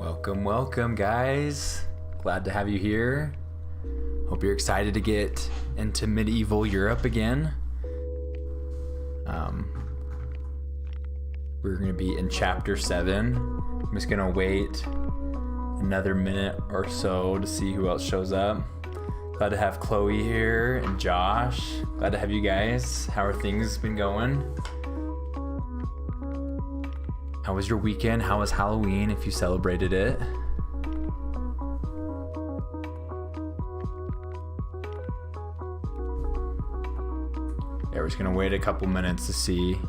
Welcome, guys. Glad to have you here. Hope you're excited to get into medieval Europe again. We're going to be in chapter 7. I'm just going to wait another minute or so to see who else shows up. Glad to have Chloe here and Josh. Glad to have you guys. How are things been going? How was your weekend? How was Halloween if you celebrated it? Yeah, we're just gonna wait a couple minutes to see.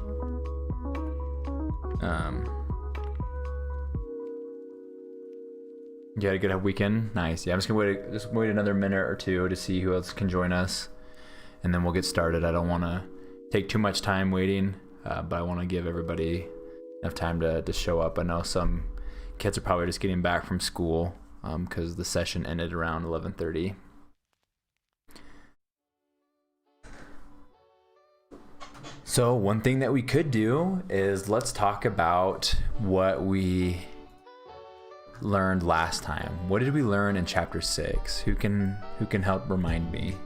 You had a good weekend? Nice. Yeah, I'm just gonna wait another minute or two to see who else can join us, and then we'll get started. I don't want to take too much time waiting, but I want to give everybody enough time to show up. I know some kids are probably just getting back from school because the session ended around 11:30. So one thing that we could do is let's talk about what we learned last time. What did we learn in chapter 6? Who can help remind me?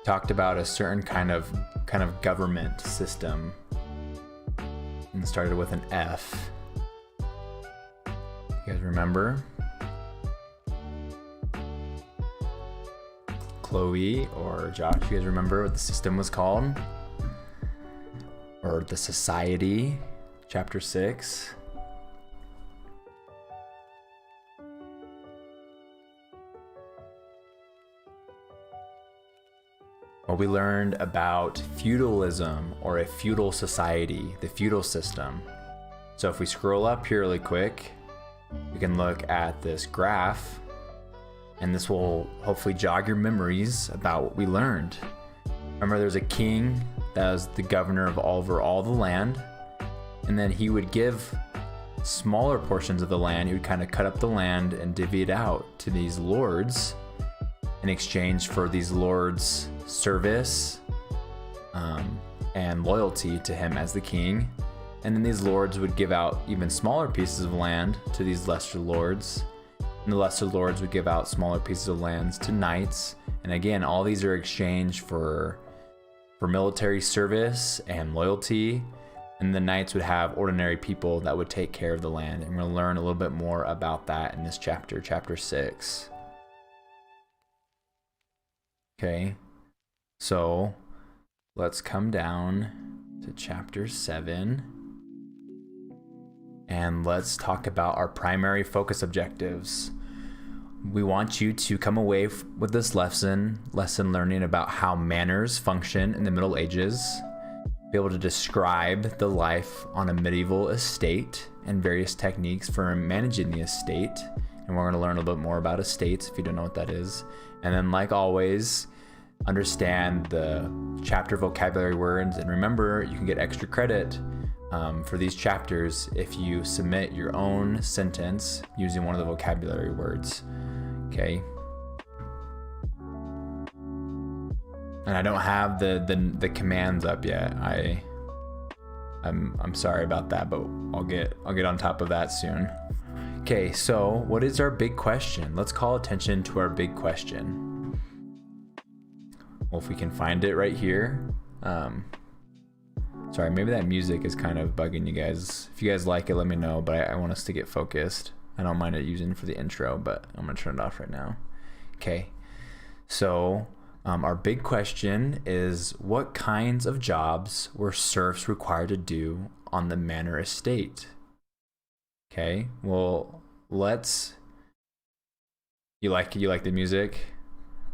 Talked about a certain kind of government system and started with an F. You guys remember? Chloe or Josh, you guys remember what the system was called? Or the society, chapter 6? Well, we learned about feudalism, or a feudal society, the feudal system. So if we scroll up here really quick, we can look at this graph, and this will hopefully jog your memories about what we learned. Remember, there's a king that was the governor of over all the land, and then he would give smaller portions of the land. He would kind of cut up the land and divvy it out to these lords in exchange for these lords' service and loyalty to him as the king. And then these lords would give out even smaller pieces of land to these lesser lords, and the lesser lords would give out smaller pieces of lands to knights. And again, all these are exchanged for military service and loyalty, and the knights would have ordinary people that would take care of the land. And we're going to learn a little bit more about that in this chapter, chapter 6. Okay, so let's come down to chapter 7 and let's talk about our primary focus objectives. We want you to come away with this lesson learning about how manors function in the Middle Ages, be able to describe the life on a medieval estate and various techniques for managing the estate. And we're going to learn a little bit more about estates if you don't know what that is. And then, like always, understand the chapter vocabulary words. And remember, you can get extra credit for these chapters if you submit your own sentence using one of the vocabulary words. Okay. And I don't have the commands up yet. I'm sorry about that, but I'll get on top of that soon. Okay, so what is our big question? Let's call attention to our big question. Well, if we can find it right here. Sorry, maybe that music is kind of bugging you guys. If you guys like it, let me know, but I want us to get focused. I don't mind it using for the intro, but I'm gonna turn it off right now. Okay, so our big question is, what kinds of jobs were serfs required to do on the manor estate? Okay, well, you like the music?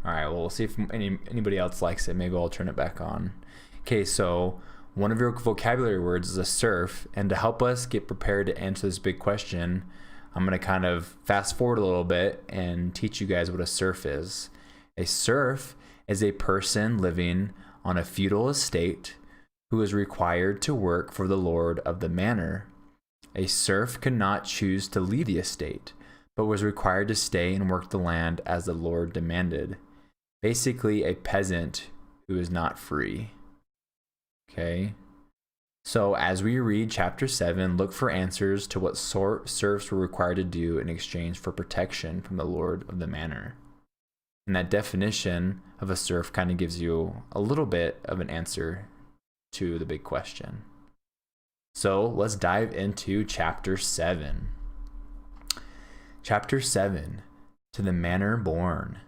All right, well, we'll see if anybody else likes it. Maybe I'll turn it back on. Okay, so one of your vocabulary words is a serf, and to help us get prepared to answer this big question, I'm going to kind of fast forward a little bit and teach you guys what a serf is. A serf is a person living on a feudal estate who is required to work for the lord of the manor. A serf could not choose to leave the estate, but was required to stay and work the land as the lord demanded. Basically, a peasant who is not free. Okay. So as we read chapter 7, look for answers to what serfs were required to do in exchange for protection from the lord of the manor. And that definition of a serf kind of gives you a little bit of an answer to the big question. So let's dive into chapter 7. Chapter 7, to the manor born.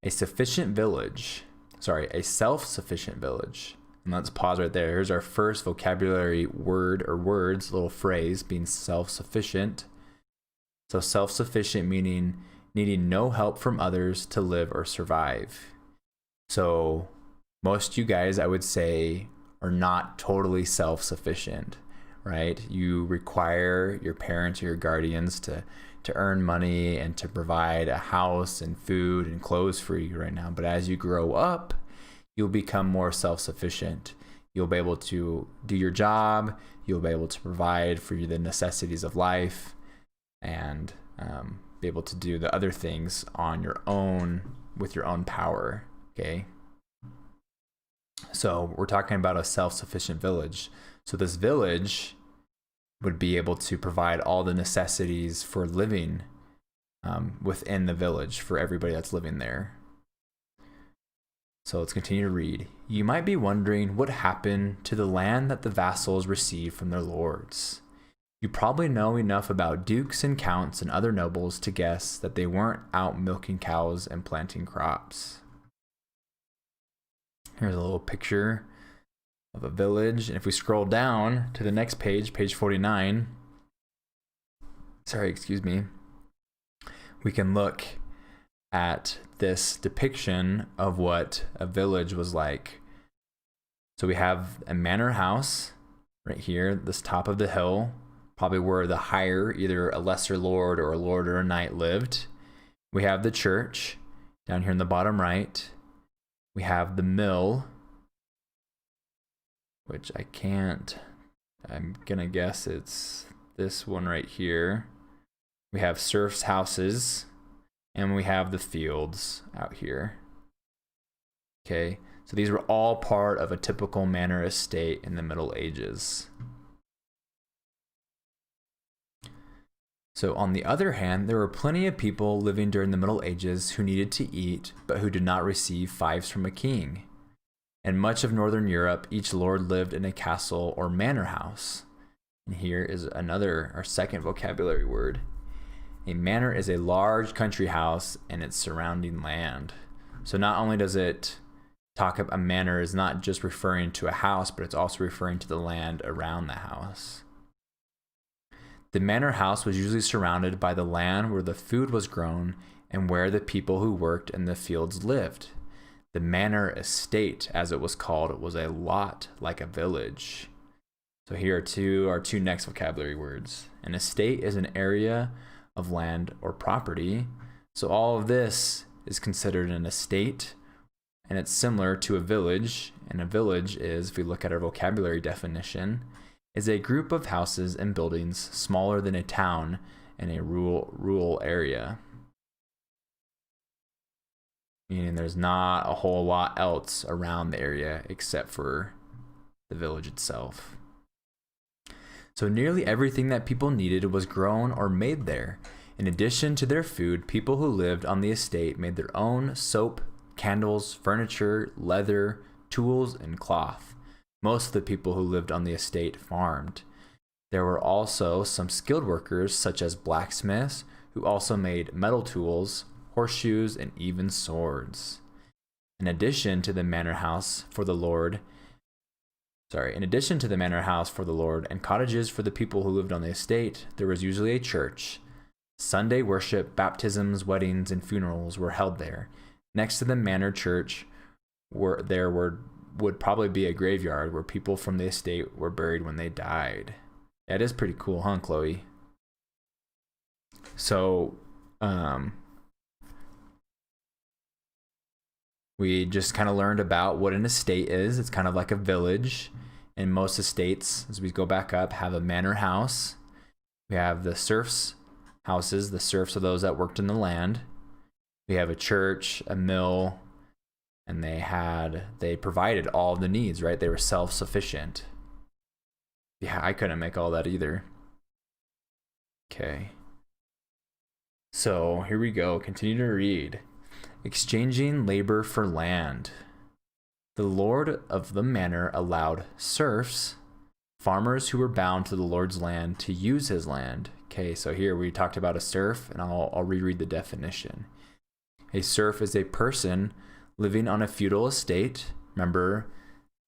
A self-sufficient village. And let's pause right there. Here's our first vocabulary word or words, little phrase, being self-sufficient. So self-sufficient meaning needing no help from others to live or survive. So most of you guys, I would say, are not totally self-sufficient, right? You require your parents or your guardians to earn money and to provide a house and food and clothes for you right now. But as you grow up, you'll become more self-sufficient. You'll be able to do your job. You'll be able to provide for you the necessities of life and be able to do the other things on your own with your own power, okay? So we're talking about a self-sufficient village. So this village would be able to provide all the necessities for living within the village for everybody that's living there. So let's continue to read. You might be wondering what happened to the land that the vassals received from their lords. You probably know enough about dukes and counts and other nobles to guess that they weren't out milking cows and planting crops. Here's a little picture of a village. And if we scroll down to the next page, page 49, we can look at this depiction of what a village was like. So we have a manor house right here, this top of the hill, probably where the higher, either a lesser lord or a lord or a knight lived. We have the church down here in the bottom right. We have the mill, which I'm gonna guess it's this one right here. We have serfs' houses, and we have the fields out here. Okay, so these were all part of a typical manor estate in the Middle Ages. So on the other hand, there were plenty of people living during the Middle Ages who needed to eat, but who did not receive fiefs from a king. In much of Northern Europe, each lord lived in a castle or manor house. And here is our second vocabulary word. A manor is a large country house and its surrounding land. So not only does it a manor is not just referring to a house, but it's also referring to the land around the house. The manor house was usually surrounded by the land where the food was grown and where the people who worked in the fields lived. The manor estate, as it was called, was a lot like a village. So here are our two next vocabulary words. An estate is an area of land or property. So all of this is considered an estate, and it's similar to a village. And a village is, if we look at our vocabulary definition, is a group of houses and buildings smaller than a town in a rural area. Meaning there's not a whole lot else around the area except for the village itself. So nearly everything that people needed was grown or made there. In addition to their food, people who lived on the estate made their own soap, candles, furniture, leather, tools, and cloth. Most of the people who lived on the estate farmed. There were also some skilled workers, such as blacksmiths, who also made metal tools, horseshoes, and even swords. In addition to the manor house for the lord and cottages for the people who lived on the estate, there was usually a church. Sunday worship, baptisms, weddings, and funerals were held there. Next to the manor church would probably be a graveyard where people from the estate were buried when they died. That is pretty cool, huh, Chloe? So, we just kind of learned about what an estate is. It's kind of like a village. And most estates, as we go back up, have a manor house. We have the serfs' houses. The serfs are those that worked in the land. We have a church, a mill, and they provided all the needs, right? They were self-sufficient. Yeah, I couldn't make all that either. Okay. So here we go. Continue to read. Exchanging labor for land. The lord of the manor allowed serfs, farmers who were bound to the lord's land, to use his land. Okay, so here we talked about a serf, and I'll reread the definition. A serf is a person living on a feudal estate. Remember,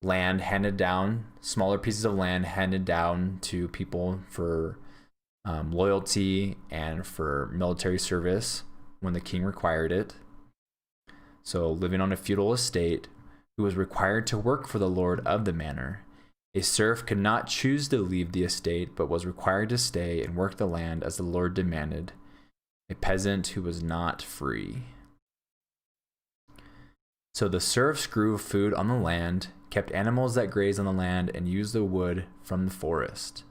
land handed down, smaller pieces of land handed down to people for loyalty and for military service when the king required it. So living on a feudal estate, who was required to work for the lord of the manor. A serf could not choose to leave the estate, but was required to stay and work the land as the lord demanded. A peasant who was not free. So the serfs grew food on the land, kept animals that grazed on the land, and used the wood from the forest.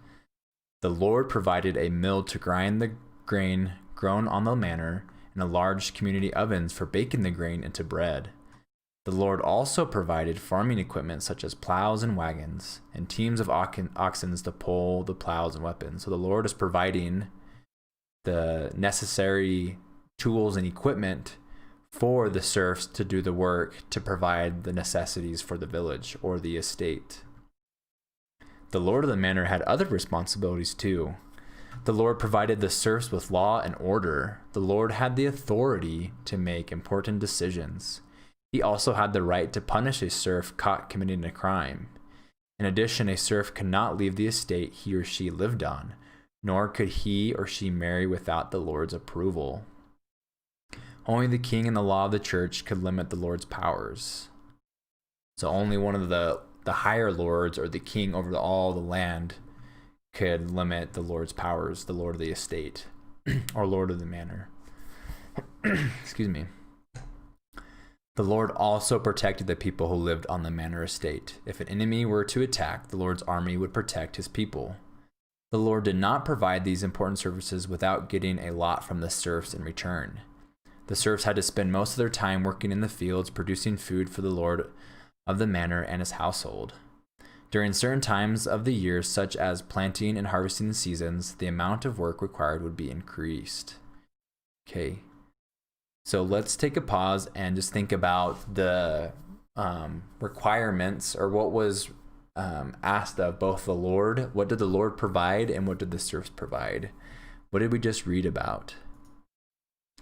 The lord provided a mill to grind the grain grown on the manor, and a large community ovens for baking the grain into bread. The lord also provided farming equipment such as plows and wagons, and teams of oxen to pull the plows and weapons. So the lord is providing the necessary tools and equipment for the serfs to do the work, to provide the necessities for the village or the estate. The lord of the manor had other responsibilities too. The lord provided the serfs with law and order. The lord had the authority to make important decisions. He also had the right to punish a serf caught committing a crime. In addition, a serf could not leave the estate he or she lived on, nor could he or she marry without the lord's approval. Only the king and the law of the church could limit the lord's powers. So only one of the higher lords, or the king over all the land, could limit the lord's powers, the lord of the estate, or lord of the manor. Excuse me. The lord also protected the people who lived on the manor estate. If an enemy were to attack, the lord's army would protect his people. The lord did not provide these important services without getting a lot from the serfs in return. The serfs had to spend most of their time working in the fields, producing food for the lord of the manor and his household. During certain times of the year, such as planting and harvesting seasons, the amount of work required would be increased. Okay. So let's take a pause and just think about the requirements, or what was asked of both the Lord. What did the Lord provide, and what did the serfs provide? What did we just read about?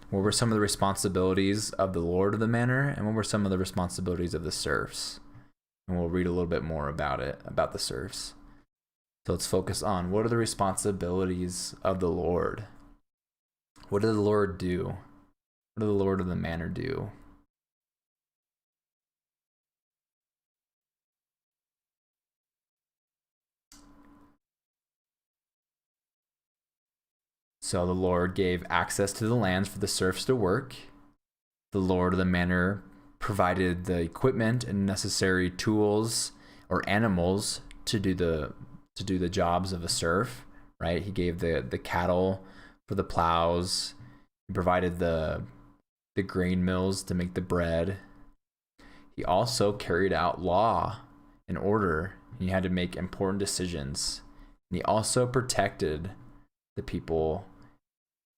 What were some of the responsibilities of the Lord of the manor, and what were some of the responsibilities of the serfs? And we'll read a little bit more about it, about the serfs. So let's focus on, what are the responsibilities of the Lord? What did the Lord do? What did the lord of the manor do? So the lord gave access to the lands for the serfs to work. The lord of the manor provided the equipment and necessary tools or animals to do the jobs of a serf, right? He gave the cattle for the plows. He provided the grain mills to make the bread. He also carried out law and order. He had to make important decisions. And he also protected the people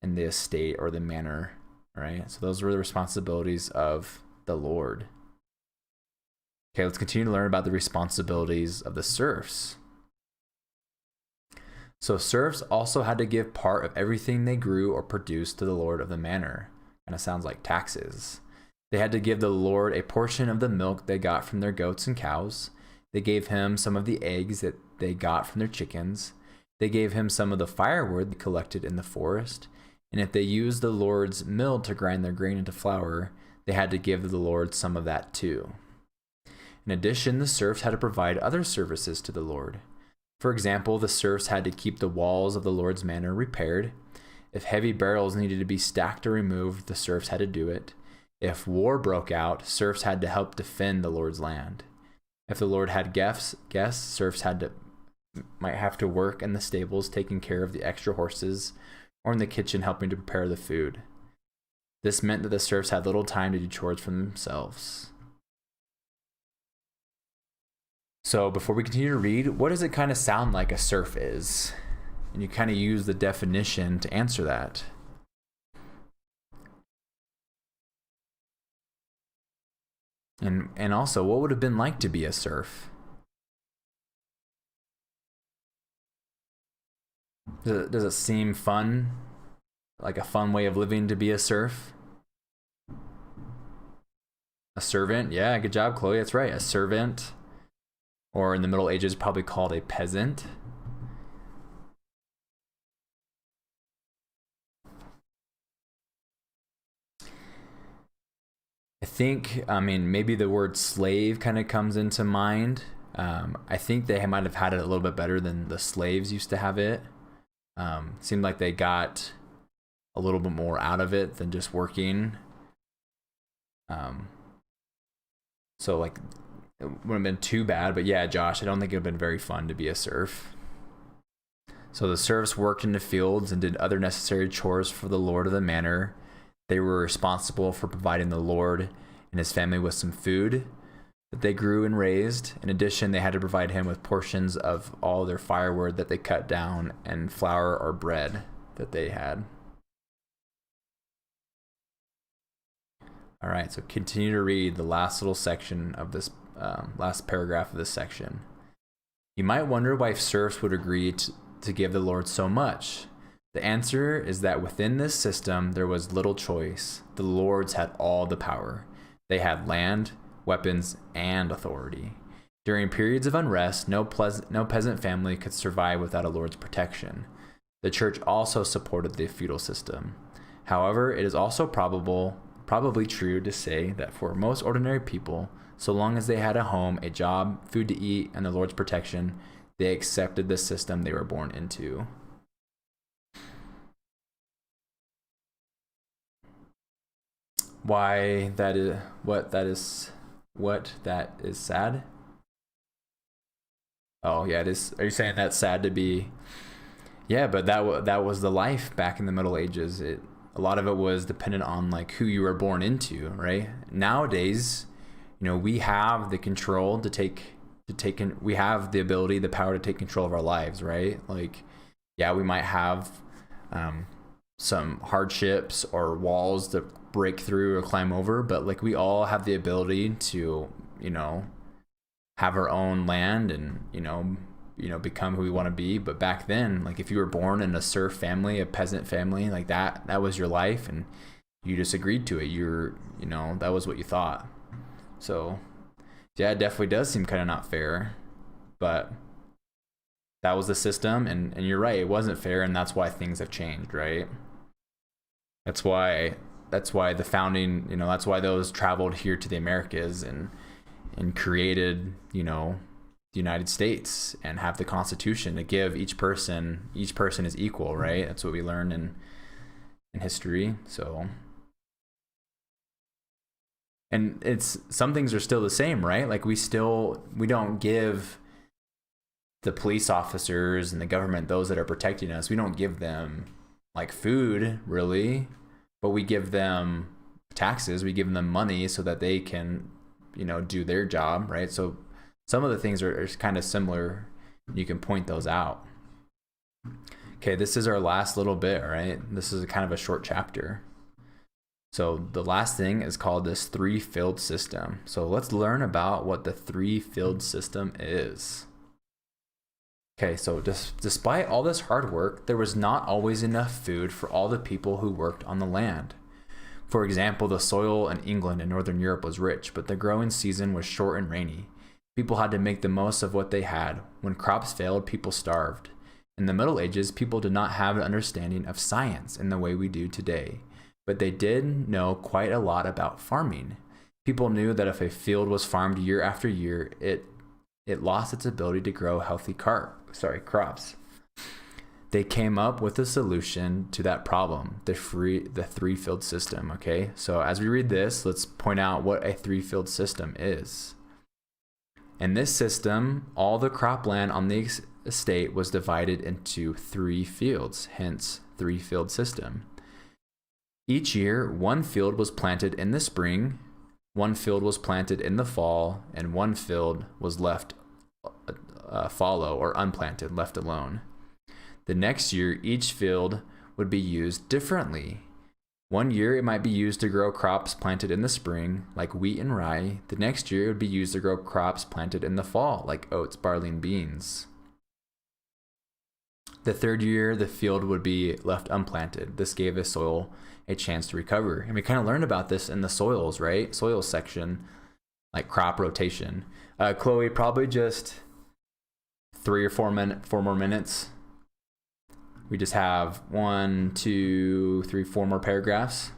in the estate or the manor, right? So those were the responsibilities of the Lord. Okay, let's continue to learn about the responsibilities of the serfs. So serfs also had to give part of everything they grew or produced to the lord of the manor. Kind of sounds like taxes. They had to give the lord a portion of the milk they got from their goats and cows. They gave him some of the eggs that they got from their chickens. They gave him some of the firewood they collected in the forest. And if they used the lord's mill to grind their grain into flour, they had to give the lord some of that too. In addition, the serfs had to provide other services to the lord. For example, the serfs had to keep the walls of the lord's manor repaired. If heavy barrels needed to be stacked or removed, the serfs had to do it. If war broke out, serfs had to help defend the lord's land. If the lord had guests, serfs might have to work in the stables taking care of the extra horses, or in the kitchen helping to prepare the food. This meant that the serfs had little time to do chores for themselves. So before we continue to read, what does it kind of sound like a serf is? And you kind of use the definition to answer that. And also, what would it have been like to be a serf? Does it seem fun? Like a fun way of living to be a serf? A servant? Yeah, good job, Chloe. That's right. A servant. Or in the Middle Ages, probably called a peasant. I think, maybe the word slave kind of comes into mind. I think they might have had it a little bit better than the slaves used to have it. Seemed like they got a little bit more out of it than just working. So like, it wouldn't have been too bad, but yeah, Josh, I don't think it would have been very fun to be a serf. So the serfs worked in the fields and did other necessary chores for the lord of the manor. They were responsible for providing the lord and his family with some food that they grew and raised. In addition, they had to provide him with portions of all their firewood that they cut down and flour or bread that they had. All right, so continue to read the last little section of this, last paragraph of this section. You might wonder why serfs would agree to give the Lord so much. The answer is that within this system, there was little choice. The lords had all the power. They had land, weapons, and authority. During periods of unrest, no peasant family could survive without a lord's protection. The church also supported the feudal system. However, it is also probably true to say that for most ordinary people, so long as they had a home, a job, food to eat, and the Lord's protection, they accepted the system they were born into. Why that is what that is sad? Oh yeah, it is. Are you saying that's sad to be? Yeah, but that was the life back in the Middle Ages. A lot of it was dependent on like who you were born into, right? Nowadays, we have the control we have the ability, the power to take control of our lives, right? Like, yeah, we might have some hardships or walls to break through or climb over, but like we all have the ability to, have our own land and, become who we want to be. But back then, like if you were born in a serf family, a peasant family, like that was your life and you just agreed to it. That was what you thought. So yeah, it definitely does seem kind of not fair, but that was the system. And you're right, it wasn't fair. And that's why things have changed, right? That's why the founding, that's why those traveled here to the Americas and created, the United States and have the Constitution to give each person is equal, right? That's what we learn in history. So, and some things are still the same, right? Like we don't give the police officers and the government, those that are protecting us, we don't give them like food really, but we give them taxes, we give them money so that they can, do their job, right? So some of the things are kind of similar. You can point those out. Okay, this is our last little bit, right? This is kind of a short chapter. So the last thing is called this three-field system. So let's learn about what the three-field system is. Okay, so despite all this hard work, there was not always enough food for all the people who worked on the land. For example, the soil in England and Northern Europe was rich, but the growing season was short and rainy. People had to make the most of what they had. When crops failed, people starved. In the Middle Ages, people did not have an understanding of science in the way we do today, but they did know quite a lot about farming. People knew that if a field was farmed year after year, it lost its ability to grow healthy crops. They came up with a solution to that problem, the three-field system, okay? So as we read this, let's point out what a three-field system is. In this system, all the cropland on the estate was divided into 3 fields, hence three-field system. Each year, one field was planted in the spring, one field was planted in the fall, and one field was left fallow or unplanted, left alone. The next year, each field would be used differently. One year, it might be used to grow crops planted in the spring, like wheat and rye. The next year, it would be used to grow crops planted in the fall, like oats, barley, and beans. The third year, the field would be left unplanted. This gave the soil a chance to recover. And we kind of learned about this in the soils, right? Soils section, like crop rotation. Chloe, probably just 3 or 4 more minutes. We just have 1, 2, 3, 4 more paragraphs.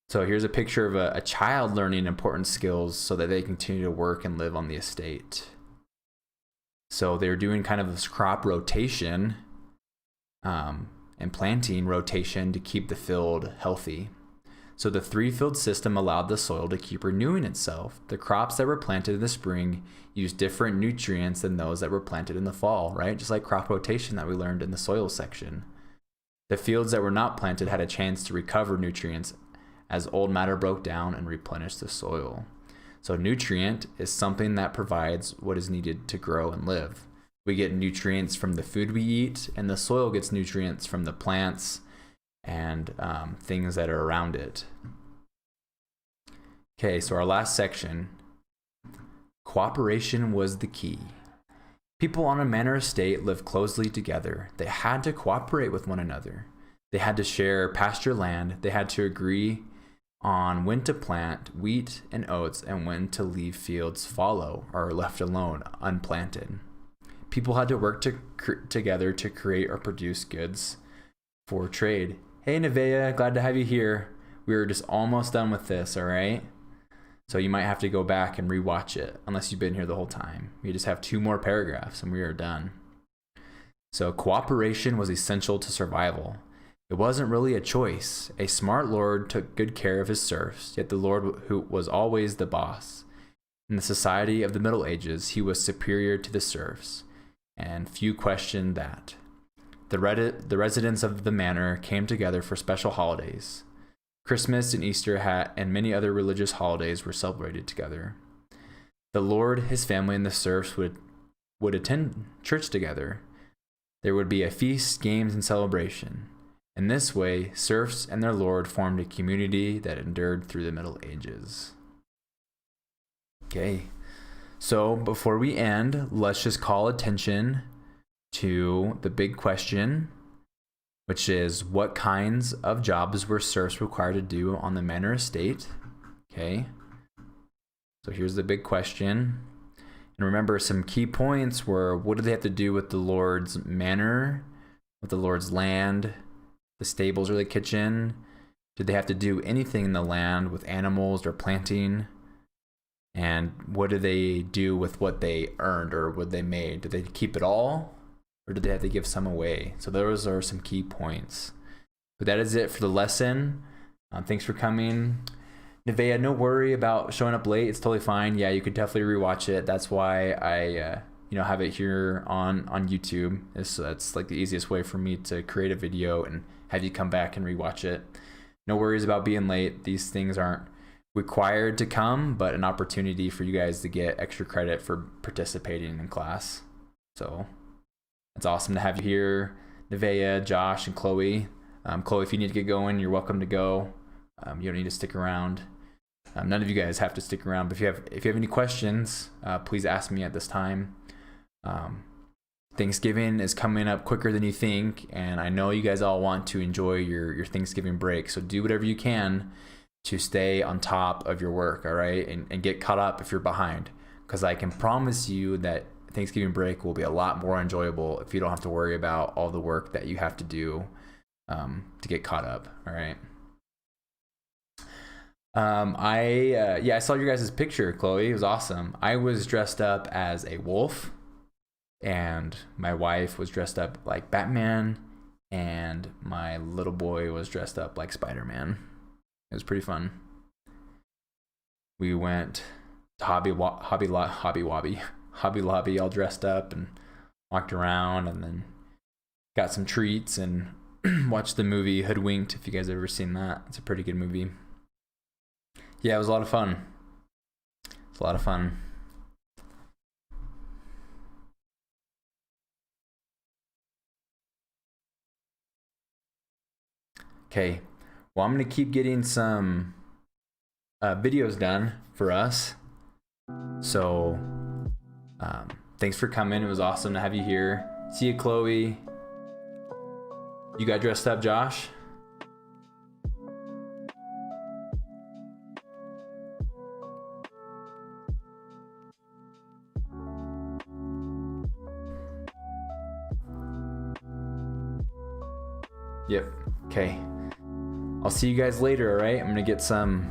So here's a picture of a child learning important skills so that they continue to work and live on the estate. So they're doing kind of this crop rotation and planting rotation to keep the field healthy. So the 3-field system allowed the soil to keep renewing itself. The crops that were planted in the spring used different nutrients than those that were planted in the fall, right? Just like crop rotation that we learned in the soil section. The fields that were not planted had a chance to recover nutrients as old matter broke down and replenished the soil. So nutrient is something that provides what is needed to grow and live. We get nutrients from the food we eat, and the soil gets nutrients from the plants and things that are around it. Okay, so our last section, cooperation was the key. People on a manor estate lived closely together. They had to cooperate with one another. They had to share pasture land. They had to agree on when to plant wheat and oats and when to leave fields fallow or left alone, unplanted. People had to work together to create or produce goods for trade. Hey, Nevaeh, glad to have you here. We were just almost done with this, all right? So you might have to go back and rewatch it, unless you've been here the whole time. We just have 2 more paragraphs and we are done. So cooperation was essential to survival. It wasn't really a choice. A smart lord took good care of his serfs, yet the lord who was always the boss. In the society of the Middle Ages, he was superior to the serfs, and few questioned that. The residents of the manor came together for special holidays. Christmas and Easter and many other religious holidays were celebrated together. The lord, his family, and the serfs would attend church together. There would be a feast, games, and celebration. In this way, serfs and their lord formed a community that endured through the Middle Ages. Okay, so before we end, let's just call attention to the big question, which is what kinds of jobs were serfs required to do on the manor estate? Okay, so here's the big question. And remember, some key points were, what do they have to do with the lord's manor, with the lord's land, the stables or the kitchen? Did they have to do anything in the land with animals or planting? And what do they do with what they earned or what they made? Did they keep it all, or did they have to give some away? So those are some key points. But that is it for the lesson. Thanks for coming. Nevaeh, no worry about showing up late. It's totally fine. Yeah, you could definitely rewatch it. That's why I have it here on YouTube. It's like the easiest way for me to create a video and have you come back and rewatch it. No worries about being late. These things aren't required to come, but an opportunity for you guys to get extra credit for participating in class. So it's awesome to have you here, Nevaeh, Josh, and Chloe. Chloe, if you need to get going, you're welcome to go. You don't need to stick around. None of you guys have to stick around, but if you have any questions, please ask me at this time. Thanksgiving is coming up quicker than you think, and I know you guys all want to enjoy your Thanksgiving break, so do whatever you can to stay on top of your work, all right? And get caught up if you're behind, because I can promise you that Thanksgiving break will be a lot more enjoyable if you don't have to worry about all the work that you have to do to get caught up, all right? I saw your guys' picture, Chloe. It was awesome. I was dressed up as a wolf, and my wife was dressed up like Batman, and my little boy was dressed up like Spider-Man. It was pretty fun. We went to Hobby Lobby all dressed up and walked around, and then got some treats and watched the movie Hoodwinked, if you guys have ever seen that. It's a pretty good movie. Yeah, it was a lot of fun. It's a lot of fun. Okay. Well, I'm gonna keep getting some videos done for us. So thanks for coming. It was awesome to have you here. See you, Chloe. You got dressed up, Josh? Yep. Okay. I'll see you guys later, all right? I'm gonna get some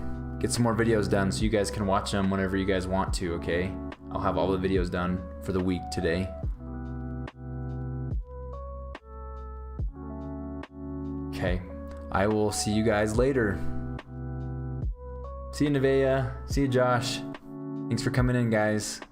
more videos done so you guys can watch them whenever you guys want to, okay? I'll have all the videos done for the week today. Okay. I will see you guys later. See you, Nevaeh. See you, Josh. Thanks for coming in, guys.